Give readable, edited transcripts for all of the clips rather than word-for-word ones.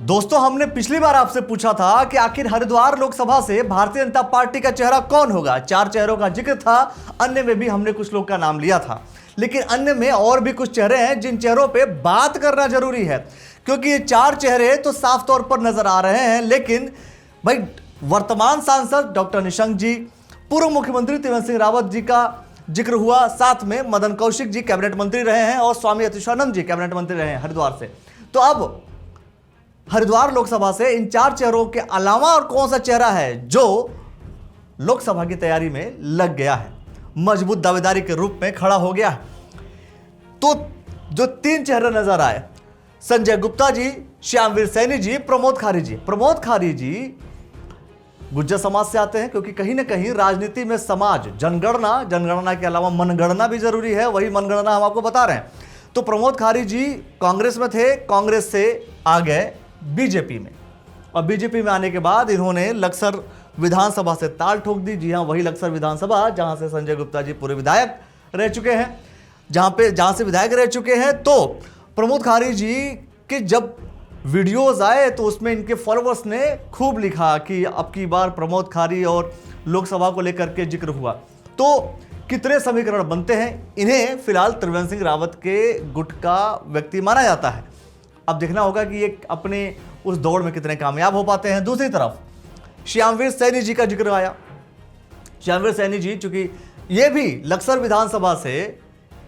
दोस्तों, हमने पिछली बार आपसे पूछा था कि आखिर हरिद्वार लोकसभा से भारतीय जनता पार्टी का चेहरा कौन होगा। 4 चेहरों का जिक्र था, अन्य में भी हमने कुछ लोग का नाम लिया था, लेकिन अन्य में और भी कुछ चेहरे हैं जिन चेहरों पे बात करना जरूरी है, क्योंकि ये 4 चेहरे तो साफ तौर पर नजर आ रहे हैं। लेकिन भाई, वर्तमान सांसद डॉक्टर निशंक जी, पूर्व मुख्यमंत्री त्रिवेंद्र सिंह रावत जी का जिक्र हुआ, साथ में मदन कौशिक जी कैबिनेट मंत्री रहे हैं और स्वामी अतुशानंद जी कैबिनेट मंत्री रहे हैं हरिद्वार से। तो अब हरिद्वार लोकसभा से इन 4 चेहरों के अलावा और कौन सा चेहरा है जो लोकसभा की तैयारी में लग गया है, मजबूत दावेदारी के रूप में खड़ा हो गया है? तो जो 3 चेहरे नजर आए, संजय गुप्ता जी, श्यामवीर सैनी जी, प्रमोद खारी जी। प्रमोद खारी जी गुज्जर समाज से आते हैं, क्योंकि कहीं ना कहीं राजनीति में समाज, जनगणना के अलावा मनगणना भी जरूरी है। वही मनगणना हम आपको बता रहे हैं। तो प्रमोद खारी जी कांग्रेस में थे, कांग्रेस से आ गए बीजेपी में, और बीजेपी में आने के बाद इन्होंने लक्सर विधानसभा से ताल ठोक दी। जी हां, वही लक्सर विधानसभा जहां से संजय गुप्ता जी पूरे विधायक रह चुके हैं, जहां से विधायक रह चुके हैं। तो प्रमोद खारी जी के जब वीडियोस आए तो उसमें इनके फॉलोअर्स ने खूब लिखा कि अब की बार प्रमोद खारी और लोकसभा को लेकर के जिक्र हुआ। तो कितने समीकरण बनते हैं? इन्हें फिलहाल त्रिवेंद्र सिंह रावत के गुट का व्यक्ति माना जाता है। अब देखना होगा कि ये अपने उस दौड़ में कितने कामयाब हो पाते हैं। दूसरी तरफ श्यामवीर सैनी जी का जिक्र आया। श्यामवीर सैनी जी, चूंकि ये भी लक्सर विधानसभा से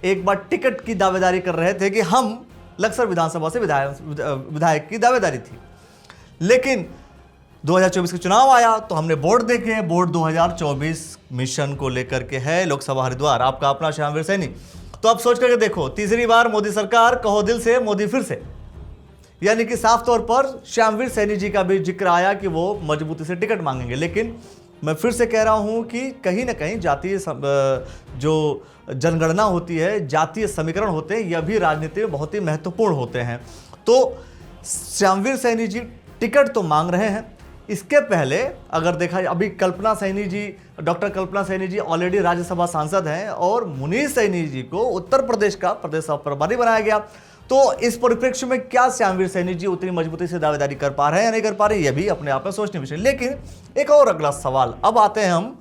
एक बार टिकट की दावेदारी कर रहे थे कि हम लक्सर विधानसभा से विधायक की दावेदारी थी, लेकिन 2024 का चुनाव आया तो हमने बोर्ड देखे। बोर्ड 2024 मिशन को लेकर के है, लोकसभा हरिद्वार, आपका अपना श्यामवीर सैनी। तो अब सोच करके देखो, तीसरी बार मोदी सरकार, कहो दिल से मोदी फिर से, यानी कि साफ तौर पर श्यामवीर सैनी जी का भी जिक्र आया कि वो मजबूती से टिकट मांगेंगे। लेकिन मैं फिर से कह रहा हूं कि कहीं ना कहीं जातीय जो जनगणना होती है, जातीय समीकरण होते हैं, यह भी राजनीति में बहुत ही महत्वपूर्ण होते हैं। तो श्यामवीर सैनी जी टिकट तो मांग रहे हैं। इसके पहले अगर देखा, अभी कल्पना सैनी जी, डॉक्टर कल्पना सैनी जी ऑलरेडी राज्यसभा सांसद हैं, और मुनीष सैनी जी को उत्तर प्रदेश का प्रदेश प्रभारी बनाया गया। तो इस परिप्रेक्ष्य में क्या श्यामवीर सैनी जी उतनी मजबूती से दावेदारी कर पा रहे हैं या नहीं कर पा रहे, यह भी अपने आप में सोचने विषय। लेकिन एक और अगला सवाल, अब आते हैं हम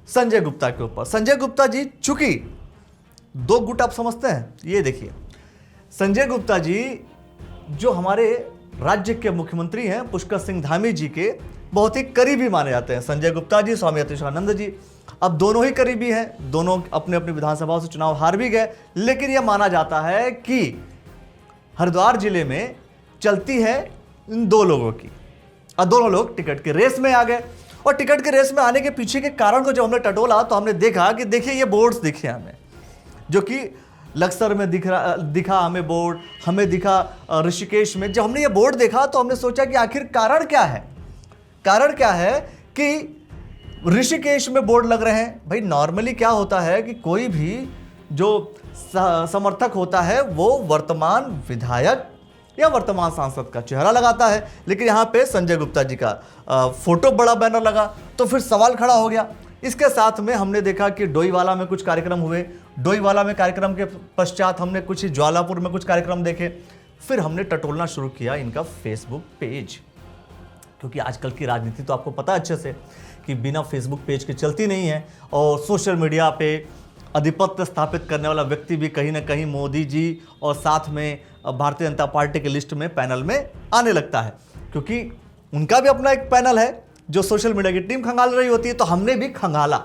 संजय गुप्ता के ऊपर। संजय गुप्ता जी, चूंकि 2 गुट आप समझते हैं, ये देखिए, संजय गुप्ता जी जो हमारे राज्य के मुख्यमंत्री हैं पुष्कर सिंह धामी जी के बहुत ही करीबी माने जाते हैं। संजय गुप्ता जी, स्वामी अतुशानंद जी, अब दोनों ही करीबी हैं, दोनों अपने अपनी विधानसभाओं से चुनाव हार भी गए। लेकिन यह माना जाता है कि हरिद्वार जिले में चलती है इन 2 लोगों की, और दोनों लोग टिकट के रेस में आ गए। और टिकट के रेस में आने के पीछे के कारण को जब हमने टटोला तो हमने देखा कि देखिए, ये बोर्ड्स दिखे हमें, जो कि लक्सर में दिखा हमें बोर्ड, हमें दिखा ऋषिकेश में। जब हमने ये बोर्ड देखा तो हमने सोचा कि आखिर कारण क्या है। कारण क्या है कि ऋषिकेश में बोर्ड लग रहे हैं। भाई, नॉर्मली क्या होता है कि कोई भी जो समर्थक होता है वो वर्तमान विधायक या वर्तमान सांसद का चेहरा लगाता है, लेकिन यहाँ पे संजय गुप्ता जी का फोटो बड़ा बैनर लगा, तो फिर सवाल खड़ा हो गया। इसके साथ में हमने देखा कि डोईवाला में कुछ कार्यक्रम हुए, डोईवाला में कार्यक्रम के पश्चात हमने कुछ ज्वालापुर में कुछ कार्यक्रम देखे। फिर हमने टटोलना शुरू किया इनका फेसबुक पेज, क्योंकि आजकल की राजनीति तो आपको पता अच्छे से कि बिना फेसबुक पेज के चलती नहीं है, और सोशल मीडिया पे आधिपत्य स्थापित करने वाला व्यक्ति भी कहीं ना कहीं मोदी जी और साथ में भारतीय जनता पार्टी के लिस्ट में, पैनल में आने लगता है, क्योंकि उनका भी अपना एक पैनल है जो सोशल मीडिया की टीम खंगाल रही होती है। तो हमने भी खंगाला,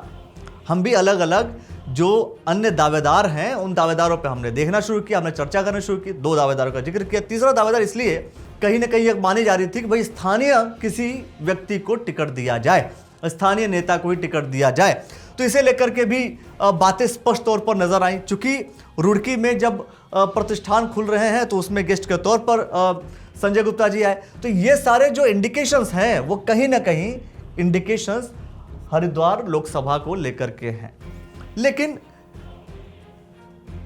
हम भी अलग अलग जो अन्य दावेदार हैं उन दावेदारों पे हमने देखना शुरू किया, हमने चर्चा करना शुरू की। 2 दावेदारों का जिक्र किया, तीसरा दावेदार इसलिए कहीं ना कहीं मानी जा रही थी कि भाई स्थानीय किसी व्यक्ति को टिकट दिया जाए, स्थानीय नेता को ही टिकट दिया जाए। तो इसे लेकर के भी बातें स्पष्ट तौर पर नजर आई। चूंकि रुड़की में जब प्रतिष्ठान खुल रहे हैं तो उसमें गेस्ट के तौर पर संजय गुप्ता जी आए। तो ये सारे जो इंडिकेशंस हैं वो कहीं ना कहीं इंडिकेशंस हरिद्वार लोकसभा को लेकर के हैं। लेकिन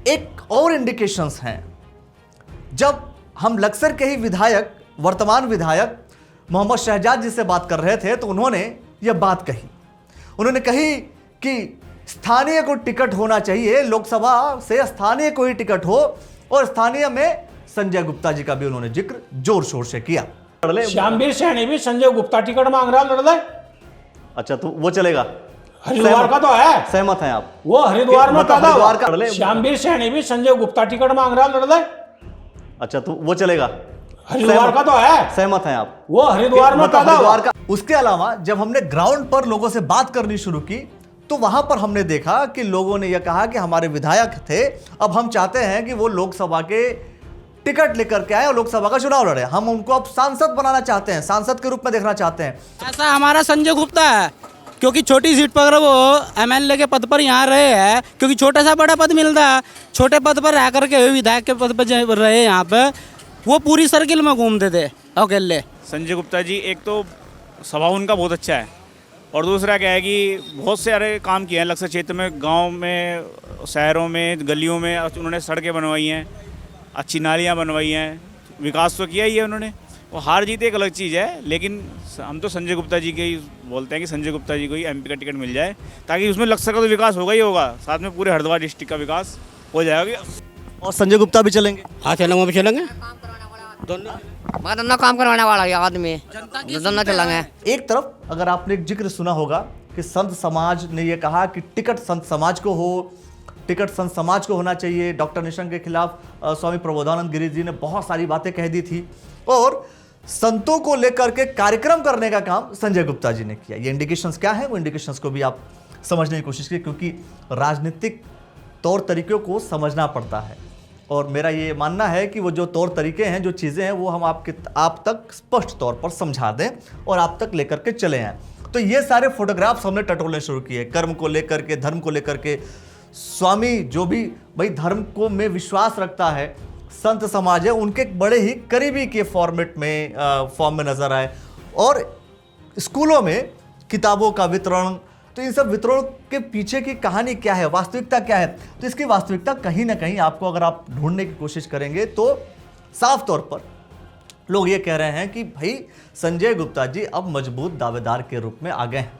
एक और इंडिकेशंस हैं, जब हम लक्सर के ही विधायक, वर्तमान विधायक मोहम्मद शहजाद जी से बात कर रहे थे तो उन्होंने यह बात कही। उन्होंने कही कि स्थानीय को टिकट होना चाहिए, लोकसभा से स्थानीय को ही टिकट हो, और स्थानीय में संजय गुप्ता जी का भी उन्होंने जिक्र जोर शोर से किया। लड़ ले। श्यामवीर सैनी भी संजय गुप्ता टिकट मांग रहा, लड़ ले। अच्छा, तो वो चलेगा, हरिद्वार का तो है, सहमत हैं आप? वो हरिद्वार में पैदा हरिद्वार का हुआ। श्यामवीर सैनी भी संजय गुप्ता टिकट मांग रहा, लड़ ले। अच्छा, तो वो चलेगा, हरिद्वार का तो है, सहमत हैं आप? वो हरिद्वार में पैदा हुआ। उसके अलावा जब हमने ग्राउंड पर लोगों से बात करनी शुरू की तो वहां पर हमने देखा कि लोगों ने यह कहा कि हमारे विधायक थे, अब हम चाहते हैं कि वो लोकसभा के टिकट लेकर के आए और लोकसभा का चुनाव लड़े, हम उनको अब सांसद बनाना चाहते हैं, सांसद के रूप में देखना चाहते हैं। ऐसा हमारा संजय गुप्ता है, क्योंकि छोटी सीट पर वो एमएलए के पद पर यहाँ रहे हैं, क्योंकि छोटा सा बड़ा पद मिलता है, छोटे पद पर रह करके विधायक के पद पर रहे, यहाँ पे वो पूरी सर्किल में घूमते थे अकेले। संजय गुप्ता जी, एक तो स्वभाव उनका बहुत अच्छा है और दूसरा क्या है कि बहुत सारे काम किए हैं लक्ष्य क्षेत्र में, गांव में, शहरों में, गलियों में उन्होंने सड़कें बनवाई हैं, अच्छी नालियां बनवाई हैं, विकास तो किया ही है उन्होंने। वो हार जीत एक अलग चीज़ है, लेकिन हम तो संजय गुप्ता जी के ही बोलते हैं कि संजय गुप्ता जी को ही एमपी का टिकट मिल जाए, ताकि उसमें लक्ष्य का तो विकास होगा ही होगा, साथ में पूरे हरिद्वार डिस्ट्रिक्ट का विकास हो जाएगा। और संजय गुप्ता भी चलेंगे? हाँ चलेंगे, वो भी चलेंगे, दोनों काम करवाने वाला ये आदमी, दोनों चलेंगे। एक तरफ अगर आपने एक जिक्र सुना होगा कि संत समाज ने यह कहा कि टिकट संत समाज को हो, टिकट संत समाज को होना चाहिए। डॉक्टर निशंक के खिलाफ स्वामी प्रबोधानंद गिरी जी ने बहुत सारी बातें कह दी थी और संतों को लेकर के कार्यक्रम करने का काम संजय गुप्ता जी ने किया। ये इंडिकेशंस क्या है, वो इंडिकेशंस को भी आप समझने की कोशिश कीजिए, क्योंकि राजनीतिक तौर तरीकों को समझना पड़ता है और मेरा ये मानना है कि वो जो तौर तरीके हैं, जो चीज़ें हैं, वो हम आप तक स्पष्ट तौर पर समझा दें और आप तक लेकर के चले आएँ। तो ये सारे फोटोग्राफ्स हमने टटोलने शुरू किए, कर्म को लेकर के, धर्म को लेकर के। स्वामी जो भी भाई धर्म को में विश्वास रखता है, संत समाज है, उनके बड़े ही करीबी के फॉर्म में नजर आए। और स्कूलों में किताबों का वितरण, तो इन सब वितरण के पीछे की कहानी क्या है, वास्तविकता क्या है, तो इसकी वास्तविकता कहीं ना कहीं आपको अगर आप ढूंढने की कोशिश करेंगे तो साफ तौर पर लोग ये कह रहे हैं कि भाई संजय गुप्ता जी अब मजबूत दावेदार के रूप में आ गए हैं।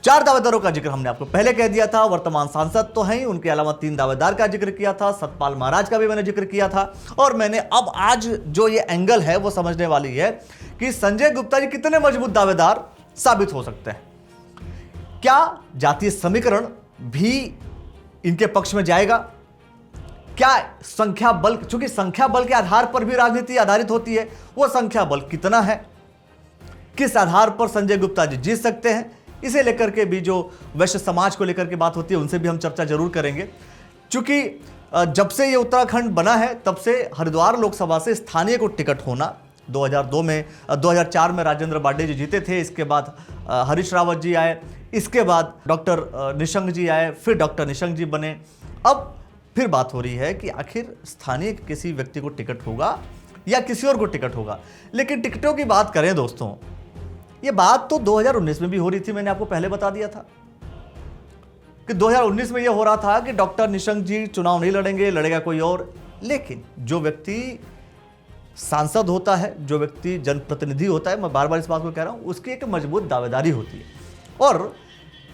4 दावेदारों का जिक्र हमने आपको पहले कह दिया था, वर्तमान सांसद तो हैं ही, उनके अलावा 3 दावेदार का जिक्र किया था, सतपाल महाराज का भी मैंने जिक्र किया था। और मैंने अब आज जो ये एंगल है वो समझने वाली है कि संजय गुप्ता जी कितने मजबूत दावेदार साबित हो सकते हैं। क्या जातीय समीकरण भी इनके पक्ष में जाएगा? क्या संख्या बल, चूंकि संख्या बल के आधार पर भी राजनीति आधारित होती है, वो संख्या बल कितना है, किस आधार पर संजय गुप्ता जी जीत सकते हैं, इसे लेकर के भी जो वैश्य समाज को लेकर के बात होती है उनसे भी हम चर्चा जरूर करेंगे। चूंकि जब से ये उत्तराखंड बना है तब से हरिद्वार लोकसभा से स्थानीय को टिकट होना, 2004 में राजेंद्र बाडे जी जीते थे, इसके बाद हरीश रावत जी आए, इसके बाद डॉक्टर निशंक जी आए, फिर डॉक्टर निशंक जी बने। अब फिर बात हो रही है कि आखिर स्थानीय किसी व्यक्ति को टिकट होगा या किसी और को टिकट होगा। लेकिन टिकटों की बात करें दोस्तों, ये बात तो 2019 में भी हो रही थी, मैंने आपको पहले बता दिया था कि 2019 में ये हो रहा था कि डॉक्टर निशंक जी चुनाव नहीं लड़ेंगे, लड़ेगा कोई और। लेकिन जो व्यक्ति सांसद होता है, जो व्यक्ति जनप्रतिनिधि होता है, मैं बार बार इस बात को कह रहा हूं, उसकी एक मजबूत दावेदारी होती है। और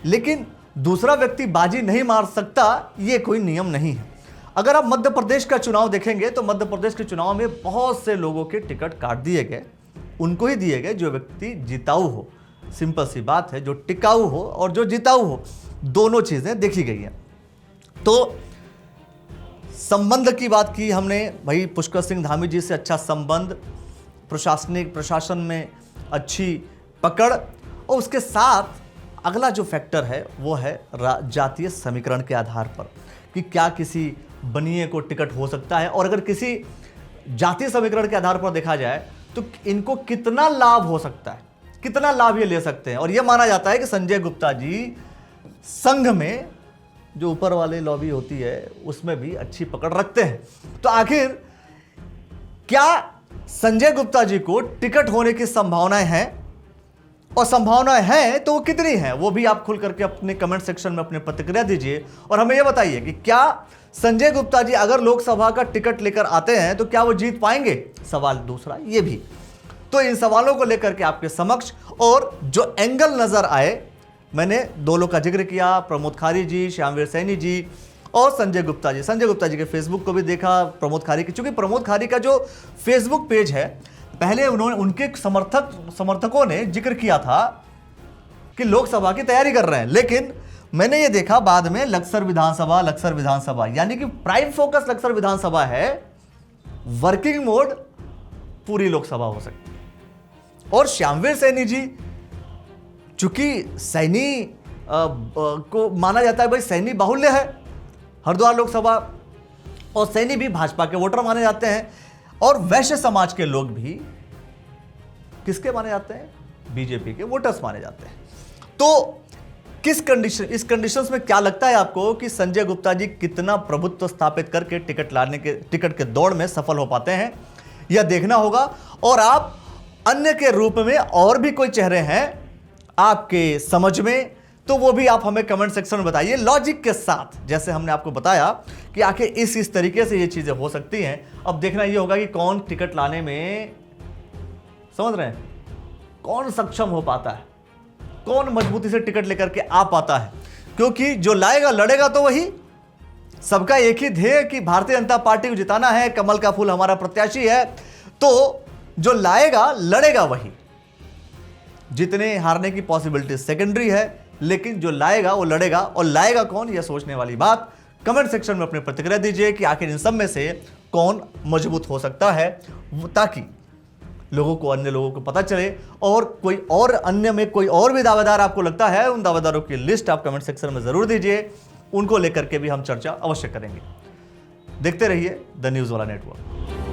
लेकिन दूसरा व्यक्ति बाजी नहीं मार सकता, ये कोई नियम नहीं है। अगर आप मध्य प्रदेश का चुनाव देखेंगे तो मध्य प्रदेश के चुनाव में बहुत से लोगों के टिकट काट दिए गए, उनको ही दिए गए जो व्यक्ति जिताऊ हो। सिंपल सी बात है, जो टिकाऊ हो और जो जिताऊ हो, दोनों चीजें देखी गई हैं। तो संबंध की बात की हमने, भाई पुष्कर सिंह धामी जी से अच्छा संबंध, प्रशासन में अच्छी पकड़, और उसके साथ अगला जो फैक्टर है वो है जातीय समीकरण के आधार पर कि क्या किसी बनिए को टिकट हो सकता है, और अगर किसी जातीय समीकरण के आधार पर देखा जाए तो इनको कितना लाभ हो सकता है, कितना लाभ ये ले सकते हैं। और ये माना जाता है कि संजय गुप्ता जी संघ में जो ऊपर वाले लॉबी होती है उसमें भी अच्छी पकड़ रखते हैं। तो आखिर क्या संजय गुप्ता जी को टिकट होने की संभावनाएं हैं, और संभावनाएं हैं तो वो कितनी हैं, वो भी आप खुल करके अपने कमेंट सेक्शन में अपने प्रतिक्रिया दीजिए और हमें यह बताइए कि क्या संजय गुप्ता जी अगर लोकसभा का टिकट लेकर आते हैं तो क्या वो जीत पाएंगे। सवाल दूसरा ये भी। तो इन सवालों को लेकर के आपके समक्ष और जो एंगल नजर आए, मैंने 2 लोग का जिक्र किया, प्रमोद खारी जी, श्यामवीर सैनी जी और संजय गुप्ता जी। संजय गुप्ता जी के फेसबुक को भी देखा, प्रमोद खारी की, चूंकि प्रमोद खारी का जो फेसबुक पेज है पहले उन्होंने उनके समर्थकों ने जिक्र किया था कि लोकसभा की तैयारी कर रहे हैं, लेकिन मैंने ये देखा बाद में लक्सर विधानसभा, यानी कि प्राइम फोकस लक्सर विधानसभा है, वर्किंग मोड पूरी लोकसभा हो सकती है। और श्यामवीर सैनी जी, चूंकि सैनी को माना जाता है भाई सैनी बाहुल्य है हरिद्वार लोकसभा, और सैनी भी भाजपा के वोटर माने जाते हैं, और वैश्य समाज के लोग भी किसके माने जाते हैं? बीजेपी के वोटर्स माने जाते हैं। तो इस कंडीशंस में क्या लगता है आपको कि संजय गुप्ता जी कितना प्रभुत्व स्थापित करके टिकट के दौड़ में सफल हो पाते हैं? यह देखना होगा। और आप अन्य के रूप में और भी कोई चेहरे हैं आपके समझ में, तो वो भी आप हमें कमेंट सेक्शन में बताइए लॉजिक के साथ, जैसे हमने आपको बताया कि आखिर इस तरीके से ये चीजें हो सकती हैं। अब देखना ये होगा कि कौन टिकट लाने में, समझ रहे हैं, कौन सक्षम हो पाता है, कौन मजबूती से टिकट लेकर के आ पाता है, क्योंकि जो लाएगा लड़ेगा तो वही। सबका एक ही ध्येय कि भारतीय जनता पार्टी को जिताना है, कमल का फूल हमारा प्रत्याशी है, तो जो लाएगा लड़ेगा वही। जितने हारने की पॉसिबिलिटी सेकेंडरी है, लेकिन जो लाएगा वो लड़ेगा, और लाएगा कौन, यह सोचने वाली बात। कमेंट सेक्शन में अपनी प्रतिक्रिया दीजिए कि आखिर इन सब में से कौन मजबूत हो सकता है, ताकि लोगों को, अन्य लोगों को पता चले। और कोई और अन्य में कोई और भी दावेदार आपको लगता है, उन दावेदारों की लिस्ट आप कमेंट सेक्शन में जरूर दीजिए, उनको लेकर के भी हम चर्चा अवश्य करेंगे। देखते रहिए द न्यूज़ वाला नेटवर्क।